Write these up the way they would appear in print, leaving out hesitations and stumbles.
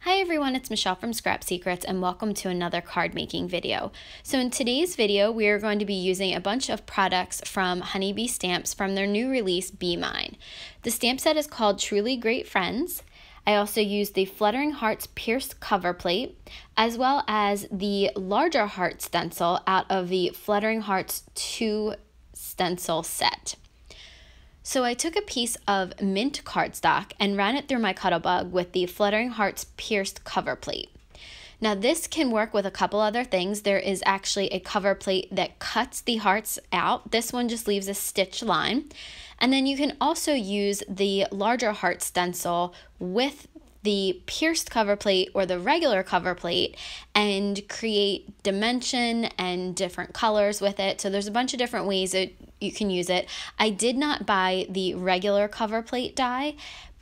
Hi everyone, it's Michelle from Scrap Secrets and welcome to another card making video. So in today's video, we are going to be using a bunch of products from Honeybee Stamps from their new release, Be Mine. The stamp set is called Truly Great Friends. I also used the Fluttering Hearts pierced cover plate, as well as the larger heart stencil out of the Fluttering Hearts 2 stencil set. So I took a piece of mint cardstock and ran it through my Cuttlebug with the Fluttering Hearts pierced cover plate. Now this can work with a couple other things. There is actually a cover plate that cuts the hearts out. This one just leaves a stitch line. And then you can also use the larger heart stencil with the pierced cover plate or the regular cover plate and create dimension and different colors with it. So there's a bunch of different ways that you can use it. I did not buy the regular cover plate die,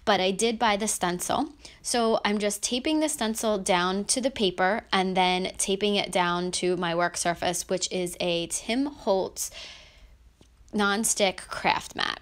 but I did buy the stencil. So I'm just taping the stencil down to the paper and then taping it down to my work surface, which is a Tim Holtz non-stick craft mat.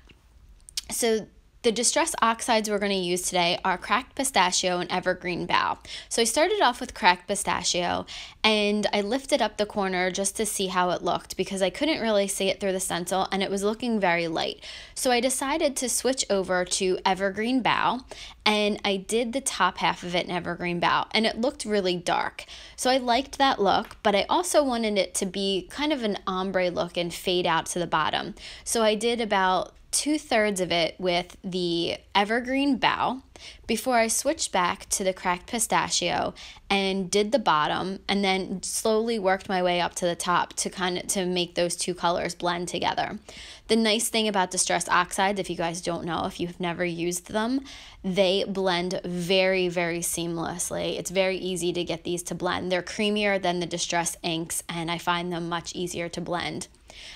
So the Distress Oxides we're going to use today are Cracked Pistachio and Evergreen Bough. So I started off with Cracked Pistachio and I lifted up the corner just to see how it looked because I couldn't really see it through the stencil and it was looking very light. So I decided to switch over to Evergreen Bough and I did the top half of it in Evergreen Bough and it looked really dark. So I liked that look, but I also wanted it to be kind of an ombre look and fade out to the bottom. So I did about 2/3 of it with the Evergreen Bough before I switched back to the Cracked Pistachio and did the bottom and then slowly worked my way up to the top to make those two colors blend together. The nice thing about Distress Oxides, if you guys don't know, if you've never used them, they blend very, very seamlessly. It's very easy to get these to blend. They're creamier than the Distress inks and I find them much easier to blend.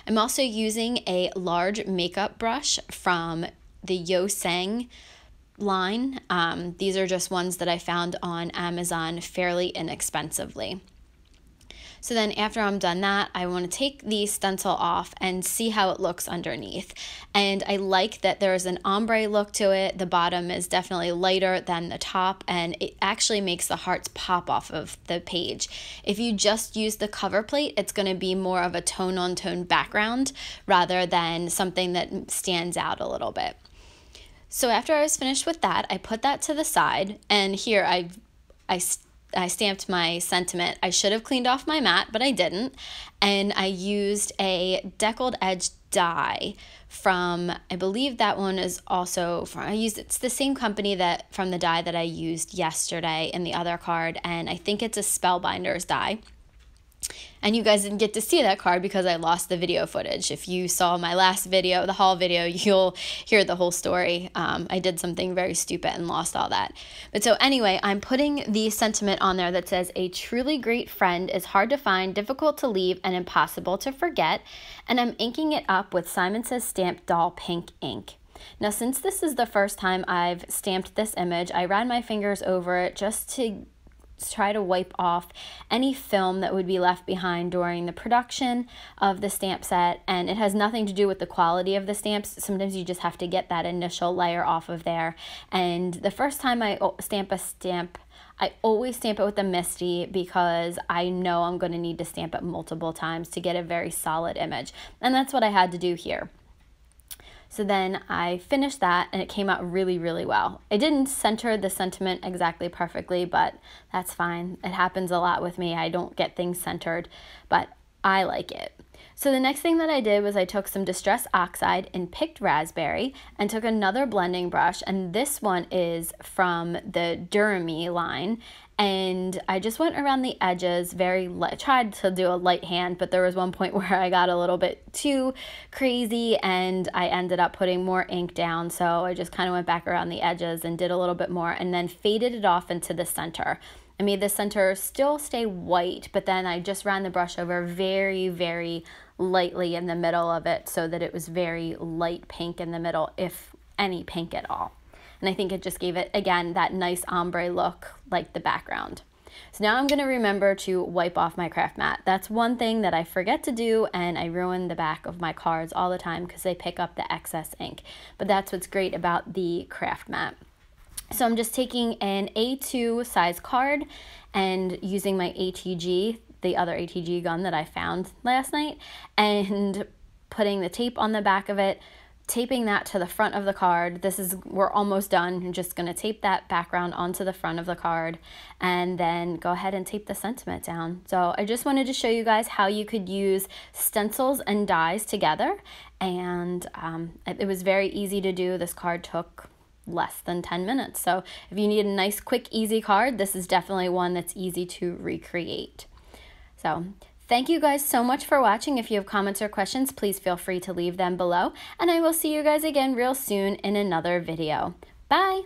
I'm also using a large makeup brush from the Yo Sang line. These are just ones that I found on Amazon fairly inexpensively. So then after I'm done that, I want to take the stencil off and see how it looks underneath. And I like that there's an ombre look to it. The bottom is definitely lighter than the top and it actually makes the hearts pop off of the page. If you just use the cover plate, it's going to be more of a tone-on-tone background rather than something that stands out a little bit. So after I was finished with that, I put that to the side and here I stamped my sentiment. I should have cleaned off my mat, but I didn't. And I used a deckled edge die from, I believe that one is also from, it's the same company that from the die that I used yesterday in the other card. And I think it's a Spellbinders die. And you guys didn't get to see that card because I lost the video footage. If you saw my last video, the haul video, you'll hear the whole story. I did something very stupid and lost all that. But so anyway, I'm putting the sentiment on there that says, a truly great friend is hard to find, difficult to leave, and impossible to forget. And I'm inking it up with Simon Says Stamp Doll Pink ink. Now, since this is the first time I've stamped this image, I ran my fingers over it just to try to wipe off any film that would be left behind during the production of the stamp set, and it has nothing to do with the quality of the stamps. Sometimes you just have to get that initial layer off of there. And the first time I stamp a stamp, I always stamp it with a Misty because I know I'm going to need to stamp it multiple times to get a very solid image, and that's what I had to do here. So then I finished that and it came out really, really well. I didn't center the sentiment exactly perfectly, but that's fine. It happens a lot with me. I don't get things centered, but I like it. So the next thing that I did was I took some Distress Oxide and picked Raspberry and took another blending brush, and this one is from the Duramy line, and I just went around the edges very light, tried to do a light hand, but there was one point where I got a little bit too crazy and I ended up putting more ink down, so I just kind of went back around the edges and did a little bit more and then faded it off into the center. I made the center still stay white, but then I just ran the brush over very, very lightly in the middle of it so that it was very light pink in the middle, if any pink at all. And I think it just gave it, again, that nice ombre look like the background. So now I'm going to remember to wipe off my craft mat. That's one thing that I forget to do, and I ruin the back of my cards all the time because they pick up the excess ink. But that's what's great about the craft mat. So I'm just taking an A2 size card and using my ATG, the other ATG gun that I found last night, and putting the tape on the back of it, taping that to the front of the card. We're almost done. I'm just going to tape that background onto the front of the card and then go ahead and tape the sentiment down. So I just wanted to show you guys how you could use stencils and dies together, and it was very easy to do. This card took less than 10 minutes. So if you need a nice, quick, easy card, this is definitely one that's easy to recreate. So thank you guys so much for watching. If you have comments or questions, please feel free to leave them below, and I will see you guys again real soon in another video. Bye!